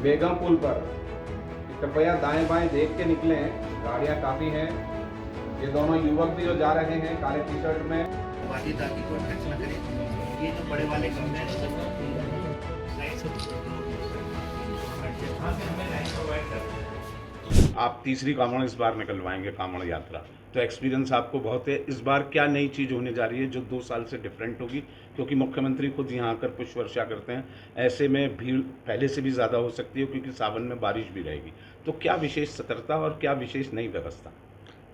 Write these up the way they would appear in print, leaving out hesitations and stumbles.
बेगम पुल पर कृपया दाएं बाएं देख के निकलें, गाड़ियां काफ़ी हैं। ये दोनों युवक भी जो जा रहे हैं काले टी शर्ट में। ताकि कोई टच ना करे। ये जो बड़े वाले कमरे हैं आप तीसरी कांवड़ इस बार निकलवाएंगे कांवड़ यात्रा, तो एक्सपीरियंस आपको बहुत है। इस बार क्या नई चीज़ होने जा रही है जो 2 साल से डिफरेंट होगी? क्योंकि मुख्यमंत्री खुद यहाँ आकर पुष्प वर्षा करते हैं, ऐसे में भीड़ पहले से भी ज़्यादा हो सकती है क्योंकि सावन में बारिश भी रहेगी। तो क्या विशेष सतर्कता और क्या विशेष नई व्यवस्था?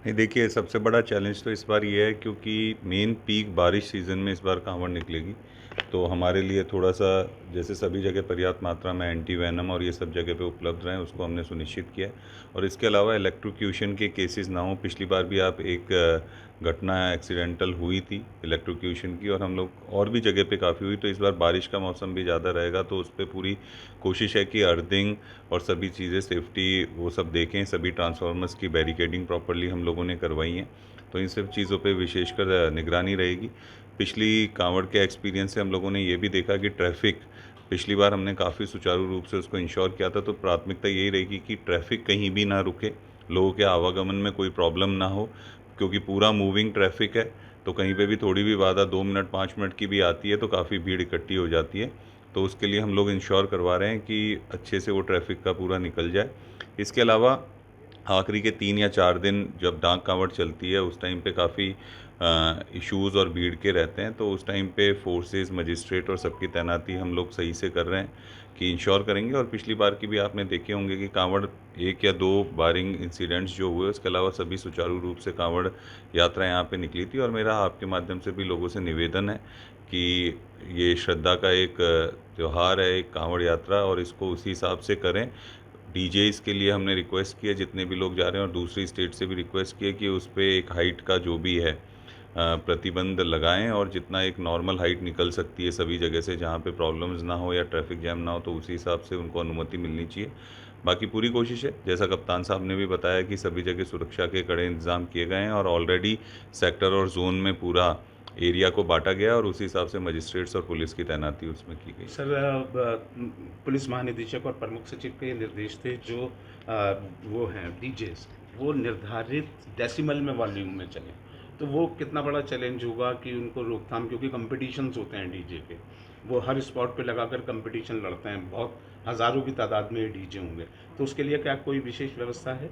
नहीं, देखिए, सबसे बड़ा चैलेंज तो इस बार ये है क्योंकि मेन पीक बारिश सीज़न में इस बार कांवड़ निकलेगी। तो हमारे लिए थोड़ा सा, जैसे सभी जगह पर्याप्त मात्रा में एंटी वैनम और ये सब जगह पे उपलब्ध रहें, उसको हमने सुनिश्चित किया है। और इसके अलावा इलेक्ट्रोक्यूशन के केसेस ना हो। पिछली बार भी आप एक घटना एक्सीडेंटल हुई थी इलेक्ट्रोक्यूशन की, और हम लोग और भी जगह पे काफ़ी हुई। तो इस बार बारिश का मौसम भी ज़्यादा रहेगा, तो उस पर पूरी कोशिश है कि अर्थिंग और सभी चीज़ें सेफ्टी वो सब देखें। सभी ट्रांसफार्मर्स की बैरिकेडिंग प्रॉपर्ली हम लोगों ने करवाई है, तो इन सब चीज़ों पे विशेषकर निगरानी रहेगी। पिछली कांवड़ के एक्सपीरियंस से हम लोगों ने ये भी देखा कि ट्रैफिक पिछली बार हमने काफ़ी सुचारू रूप से उसको इंश्योर किया था। तो प्राथमिकता यही रहेगी कि ट्रैफिक कहीं भी ना रुके, लोगों के आवागमन में कोई प्रॉब्लम ना हो, क्योंकि पूरा मूविंग ट्रैफिक है। तो कहीं पे भी थोड़ी भी बाधा 2 मिनट 5 मिनट की भी आती है तो काफ़ी भीड़ इकट्ठी हो जाती है। तो उसके लिए हम लोग इंश्योर करवा रहे हैं कि अच्छे से वो ट्रैफिक का पूरा निकल जाए। इसके अलावा आखिरी के 3 या 4 दिन जब डाक कांवड़ चलती है, उस टाइम पे काफ़ी इश्यूज़ और भीड़ के रहते हैं। तो उस टाइम पे फोर्सेस, मजिस्ट्रेट और सबकी तैनाती हम लोग सही से कर रहे हैं कि इंश्योर करेंगे। और पिछली बार की भी आपने देखे होंगे कि कांवड़ 1 या 2 बारिंग इंसिडेंट्स जो हुए, उसके अलावा सभी सुचारू रूप से कांवड़ यात्रा यहाँ पे निकली थी। और मेरा आपके माध्यम से भी लोगों से निवेदन है कि ये श्रद्धा का एक त्यौहार है, एक कांवड़ यात्रा, और इसको उसी हिसाब से करें। डीजेस के लिए हमने रिक्वेस्ट किया जितने भी लोग जा रहे हैं, और दूसरी स्टेट से भी रिक्वेस्ट किया कि उस पर एक हाइट का जो भी है प्रतिबंध लगाएं, और जितना एक नॉर्मल हाइट निकल सकती है सभी जगह से जहां पे प्रॉब्लम्स ना हो या ट्रैफिक जैम ना हो, तो उसी हिसाब से उनको अनुमति मिलनी चाहिए। बाकी पूरी कोशिश है, जैसा कप्तान साहब ने भी बताया, कि सभी जगह सुरक्षा के कड़े इंतजाम किए गए हैं, और ऑलरेडी सेक्टर और जोन में पूरा एरिया को बांटा गया, और उसी हिसाब से मजिस्ट्रेट्स और पुलिस की तैनाती उसमें की गई। सर, पुलिस महानिदेशक और प्रमुख सचिव के निर्देश थे जो वो हैं डीजेस, वो निर्धारित डेसिमल में वॉल्यूम में चलें, तो वो कितना बड़ा चैलेंज होगा कि उनको रोकथाम, क्योंकि कंपटीशंस होते हैं डीजे के, वो हर स्पॉट पे लगाकर कंपटीशन लड़ते हैं, बहुत हज़ारों की तादाद में डीजे होंगे, तो उसके लिए क्या कोई विशेष व्यवस्था है?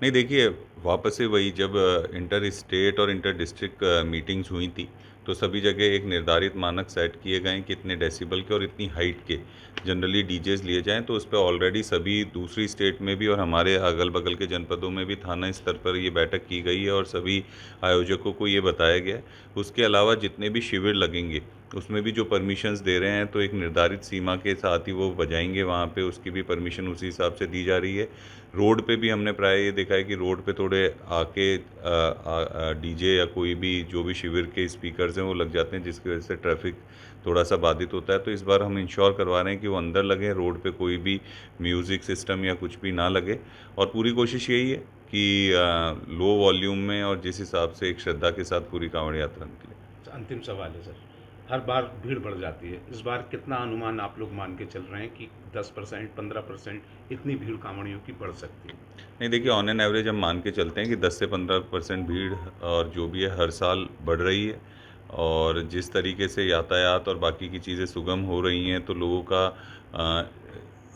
नहीं, देखिए, वापस से वही, जब इंटर स्टेट और इंटर डिस्ट्रिक्ट मीटिंग्स हुई थी, तो सभी जगह एक निर्धारित मानक सेट किए गए कि इतने डेसिबल के और इतनी हाइट के जनरली डीजेस लिए जाएं। तो उस पर ऑलरेडी सभी दूसरी स्टेट में भी और हमारे अगल बगल के जनपदों में भी थाना स्तर पर ये बैठक की गई है, और सभी आयोजकों को ये बताया गया है। उसके अलावा जितने भी शिविर लगेंगे उसमें भी जो परमिशंस दे रहे हैं, तो एक निर्धारित सीमा के साथ ही वो बजाएंगे वहाँ पे, उसकी भी परमिशन उसी हिसाब से दी जा रही है। रोड पे भी हमने प्राय ये देखा है कि रोड पे थोड़े आके डीजे या कोई भी जो भी शिविर के स्पीकर्स हैं वो लग जाते हैं, जिसकी वजह से ट्रैफिक थोड़ा सा बाधित होता है। तो इस बार हम इंश्योर करवा रहे हैं कि वो अंदर लगे, रोड पे कोई भी म्यूज़िक सिस्टम या कुछ भी ना लगे। और पूरी कोशिश यही है कि लो वॉल्यूम में और जिस हिसाब से एक श्रद्धा के साथ पूरी कांवड़ यात्रा निकले। अंतिम सवाल है सर, हर बार भीड़ बढ़ जाती है, इस बार कितना अनुमान आप लोग मान के चल रहे हैं कि 10%, 15% इतनी भीड़ कांवड़ियों की बढ़ सकती है? नहीं, देखिए, ऑन एन एवरेज हम मान के चलते हैं कि 10 से 15% भीड़ और जो भी है हर साल बढ़ रही है। और जिस तरीके से यातायात और बाकी की चीज़ें सुगम हो रही हैं, तो लोगों का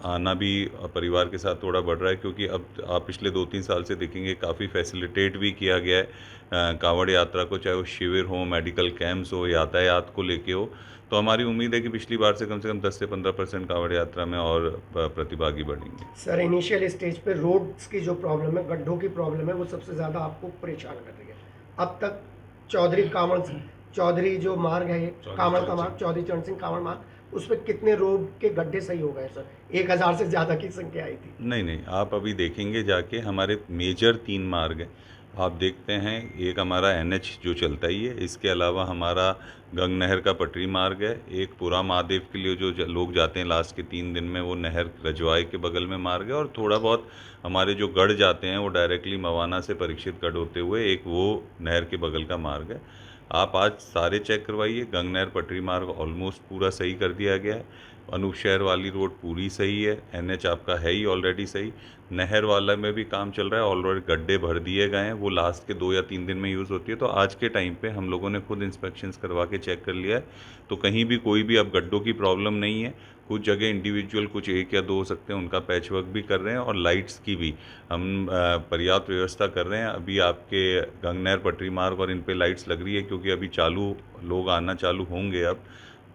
आना भी परिवार के साथ थोड़ा बढ़ रहा है, क्योंकि अब आप पिछले 2-3 साल से देखेंगे काफ़ी फैसिलिटेट भी किया गया है कांवड़ यात्रा को, चाहे वो शिविर हो, मेडिकल कैंप्स हो, यातायात को लेके हो। तो हमारी उम्मीद है कि पिछली बार से कम 10 से 15% कांवड़ यात्रा में और प्रतिभागी बढ़ेंगे। सर, इनिशियल स्टेज पे रोड्स की जो प्रॉब्लम है, गड्ढों की प्रॉब्लम है, वो सबसे ज़्यादा आपको परेशान कर रही है। अब तक चौधरी जो मार्ग है, कांवड़ का मार्ग, चौधरी चरण सिंह कांवड़ मार्ग, उस पर कितने रोड के गड्ढे सही हो गए सर? 1000 से ज़्यादा की संख्या आई थी। नहीं, आप अभी देखेंगे जाके, हमारे मेजर 3 मार्ग हैं। आप देखते हैं, एक हमारा NH जो चलता ही है, इसके अलावा हमारा गंग नहर का पटरी मार्ग है, एक पूरा महादेव के लिए जो लोग जाते हैं लास्ट के 3 दिन में, वो नहर रजवाए के बगल में मार्ग है, और थोड़ा बहुत हमारे जो गढ़ जाते हैं वो डायरेक्टली मवाना से परीक्षित गढ़ होते हुए एक वो नहर के बगल का मार्ग है। आप आज सारे चेक करवाइए। गंगनहर पटरी मार्ग ऑलमोस्ट पूरा सही कर दिया गया है, अनूप शहर वाली रोड पूरी सही है, NH आपका है ही ऑलरेडी सही, नहर वाला में भी काम चल रहा है, ऑलरेडी गड्ढे भर दिए गए हैं, वो लास्ट के 2 या 3 दिन में यूज़ होती है। तो आज के टाइम पे हम लोगों ने खुद इंस्पेक्शंस करवा के चेक कर लिया है, तो कहीं भी कोई भी अब गड्ढों की प्रॉब्लम नहीं है। कुछ जगह इंडिविजुअल कुछ 1 या 2 हो सकते हैं, उनका पैच वर्क भी कर रहे हैं, और लाइट्स की भी हम पर्याप्त व्यवस्था कर रहे हैं। अभी आपके गंगनहर पटरी मार्ग और इन पे लाइट्स लग रही है, क्योंकि अभी चालू लोग आना चालू होंगे अब,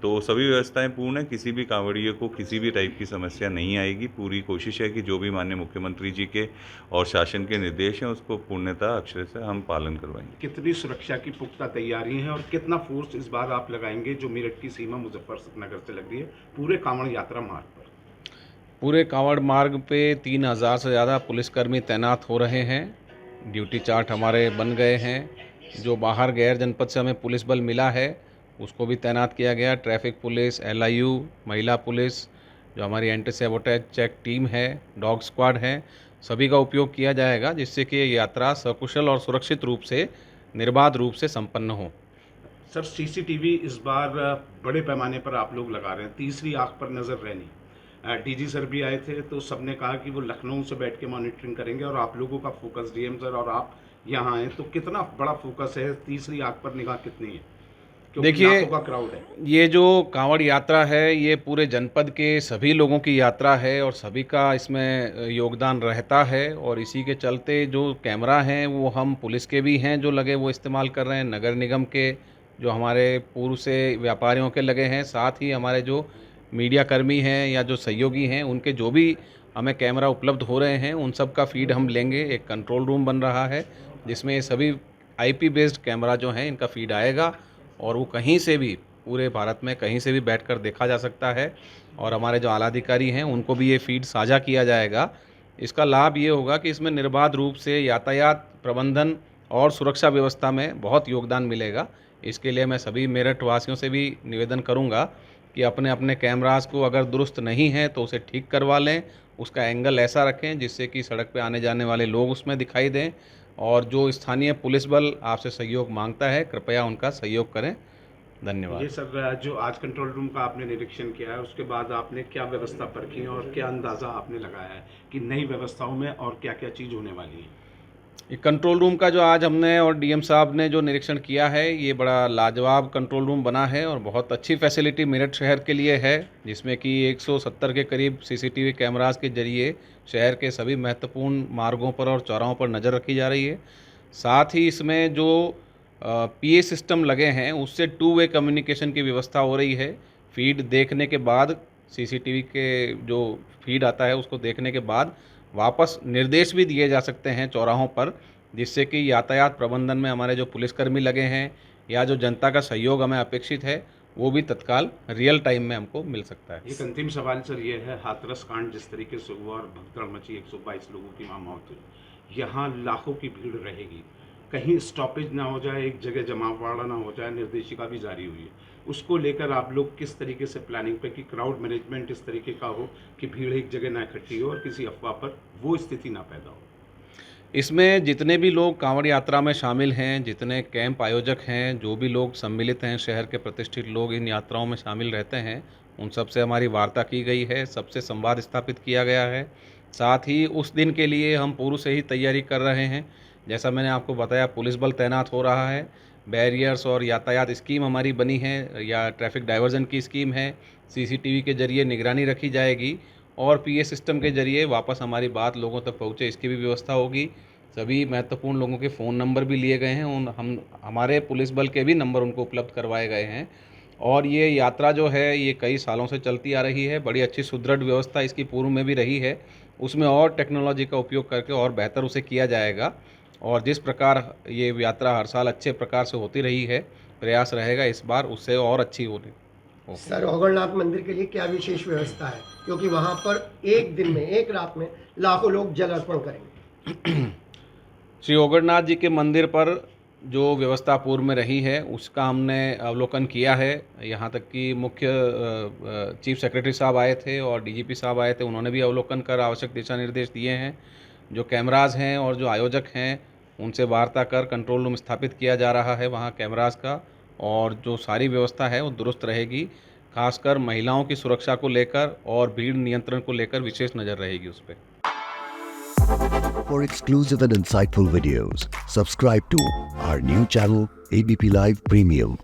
तो सभी व्यवस्थाएं पूर्ण है। किसी भी कांवड़िए को किसी भी टाइप की समस्या नहीं आएगी। पूरी कोशिश है कि जो भी माननीय मुख्यमंत्री जी के और शासन के निर्देश हैं उसको पूर्णतः अक्षर से हम पालन करवाएंगे। कितनी सुरक्षा की पुख्ता तैयारी है और कितना फोर्स इस बार आप लगाएंगे जो मेरठ की सीमा मुजफ्फरनगर से लग रही है पूरे कांवड़ यात्रा मार्ग पर? पूरे कांवड़ मार्ग पे 3000 से ज़्यादा पुलिसकर्मी तैनात हो रहे हैं। ड्यूटी चार्ट हमारे बन गए हैं। जो बाहर गैर जनपद से हमें पुलिस बल मिला है उसको भी तैनात किया गया। ट्रैफिक पुलिस, LIU, महिला पुलिस, जो हमारी एंटी सैबोटेज चेक टीम है, डॉग स्क्वाड है, सभी का उपयोग किया जाएगा, जिससे कि ये यात्रा सकुशल और सुरक्षित रूप से, निर्बाध रूप से संपन्न हो। सर, CCTV इस बार बड़े पैमाने पर आप लोग लगा रहे हैं, तीसरी आंख पर नज़र रहनी। DG सर भी आए थे तो सबने कहा कि वो लखनऊ से बैठ के मॉनिटरिंग करेंगे और आप लोगों का फोकस, DM सर और आप यहाँ आए, तो कितना बड़ा फोकस है, तीसरी आंख पर निगाह कितनी है? देखिए, लाखों का क्राउड है। ये जो कांवड़ यात्रा है ये पूरे जनपद के सभी लोगों की यात्रा है और सभी का इसमें योगदान रहता है, और इसी के चलते जो कैमरा हैं वो हम पुलिस के भी हैं जो लगे वो इस्तेमाल कर रहे हैं, नगर निगम के जो हमारे पूर्व से व्यापारियों के लगे हैं, साथ ही हमारे जो मीडिया कर्मी हैं या जो सहयोगी हैं उनके जो भी हमें कैमरा उपलब्ध हो रहे हैं उन सब का फीड हम लेंगे। एक कंट्रोल रूम बन रहा है जिसमें ये सभी IP बेस्ड कैमरा जो हैं इनका फीड आएगा और वो कहीं से भी, पूरे भारत में कहीं से भी बैठकर देखा जा सकता है, और हमारे जो आला अधिकारी हैं उनको भी ये फीड साझा किया जाएगा। इसका लाभ ये होगा कि इसमें निर्बाध रूप से यातायात प्रबंधन और सुरक्षा व्यवस्था में बहुत योगदान मिलेगा। इसके लिए मैं सभी मेरठ वासियों से भी निवेदन करूंगा कि अपने अपने कैमरास को अगर दुरुस्त नहीं है तो उसे ठीक करवा लें, उसका एंगल ऐसा रखें जिससे कि सड़क पे आने जाने वाले लोग उसमें दिखाई दें, और जो स्थानीय पुलिस बल आपसे सहयोग मांगता है कृपया उनका सहयोग करें। धन्यवाद। ये सर, जो आज कंट्रोल रूम का आपने निरीक्षण किया है उसके बाद आपने क्या व्यवस्था परखी है और क्या अंदाज़ा आपने लगाया है कि नई व्यवस्थाओं में और क्या क्या चीज़ होने वाली है? ये कंट्रोल रूम का जो आज हमने और DM साहब ने जो निरीक्षण किया है ये बड़ा लाजवाब कंट्रोल रूम बना है और बहुत अच्छी फैसिलिटी मेरठ शहर के लिए है, जिसमें कि 170 के करीब CCTV कैमरास के जरिए शहर के सभी महत्वपूर्ण मार्गों पर और चौराहों पर नज़र रखी जा रही है। साथ ही इसमें जो PA सिस्टम लगे हैं उससे 2 वे कम्युनिकेशन की व्यवस्था हो रही है। फीड देखने के बाद, CCTV के जो फीड आता है उसको देखने के बाद वापस निर्देश भी दिए जा सकते हैं चौराहों पर, जिससे कि यातायात प्रबंधन में हमारे जो पुलिसकर्मी लगे हैं या जो जनता का सहयोग हमें अपेक्षित है वो भी तत्काल रियल टाइम में हमको मिल सकता है। एक अंतिम सवाल सर ये है, हाथरस कांड जिस तरीके से हुआ और भगदड़ मची, 122 लोगों की वहाँ मौत हुई, यहाँ लाखों की भीड़ रहेगी, कहीं स्टॉपेज ना हो जाए, एक जगह जमावड़ा ना हो जाए, निर्देशिका भी जारी हुई है, उसको लेकर आप लोग किस तरीके से प्लानिंग पे कि क्राउड मैनेजमेंट इस तरीके का हो कि भीड़ एक जगह ना इकट्ठी हो और किसी अफवाह पर वो स्थिति ना पैदा हो? इसमें जितने भी लोग कांवड़ यात्रा में शामिल हैं, जितने कैंप आयोजक हैं, जो भी लोग सम्मिलित हैं, शहर के प्रतिष्ठित लोग इन यात्राओं में शामिल रहते हैं, उन सबसे हमारी वार्ता की गई है, सबसे संवाद स्थापित किया गया है। साथ ही उस दिन के लिए हम पूर्व से ही तैयारी कर रहे हैं। जैसा मैंने आपको बताया, पुलिस बल तैनात हो रहा है, बैरियर्स और यातायात स्कीम हमारी बनी है, या ट्रैफिक डाइवर्जन की स्कीम है, CCTV के जरिए निगरानी रखी जाएगी और PA सिस्टम के जरिए वापस हमारी बात लोगों तक पहुँचे इसकी भी व्यवस्था होगी। सभी महत्वपूर्ण लोगों के फ़ोन नंबर भी लिए गए हैं, उन हमारे पुलिस बल के भी नंबर उनको उपलब्ध करवाए गए हैं। और ये यात्रा जो है ये कई सालों से चलती आ रही है, बड़ी अच्छी सुदृढ़ व्यवस्था इसकी पूर्व में भी रही है, उसमें और टेक्नोलॉजी का उपयोग करके और बेहतर उसे किया जाएगा। और जिस प्रकार ये यात्रा हर साल अच्छे प्रकार से होती रही है, प्रयास रहेगा इस बार उससे और अच्छी होने। सर, ओगड़नाथ मंदिर के लिए क्या विशेष व्यवस्था है, क्योंकि वहाँ पर एक दिन में, एक रात में लाखों लोग जल अर्पण करेंगे? श्री ओगड़नाथ जी के मंदिर पर जो व्यवस्था पूर्व में रही है उसका हमने अवलोकन किया है। यहाँ तक कि मुख्य चीफ सेक्रेटरी साहब आए थे और DGP साहब आए थे, उन्होंने भी अवलोकन कर आवश्यक दिशा निर्देश दिए हैं। जो कैमराज हैं और जो आयोजक हैं उनसे वार्ता कर कंट्रोल रूम स्थापित किया जा रहा है वहाँ कैमराज का, और जो सारी व्यवस्था है वो दुरुस्त रहेगी। खासकर महिलाओं की सुरक्षा को लेकर और भीड़ नियंत्रण को लेकर विशेष नज़र रहेगी उस पे। For exclusive and insightful videos, subscribe to our new channel ABP Live Premium.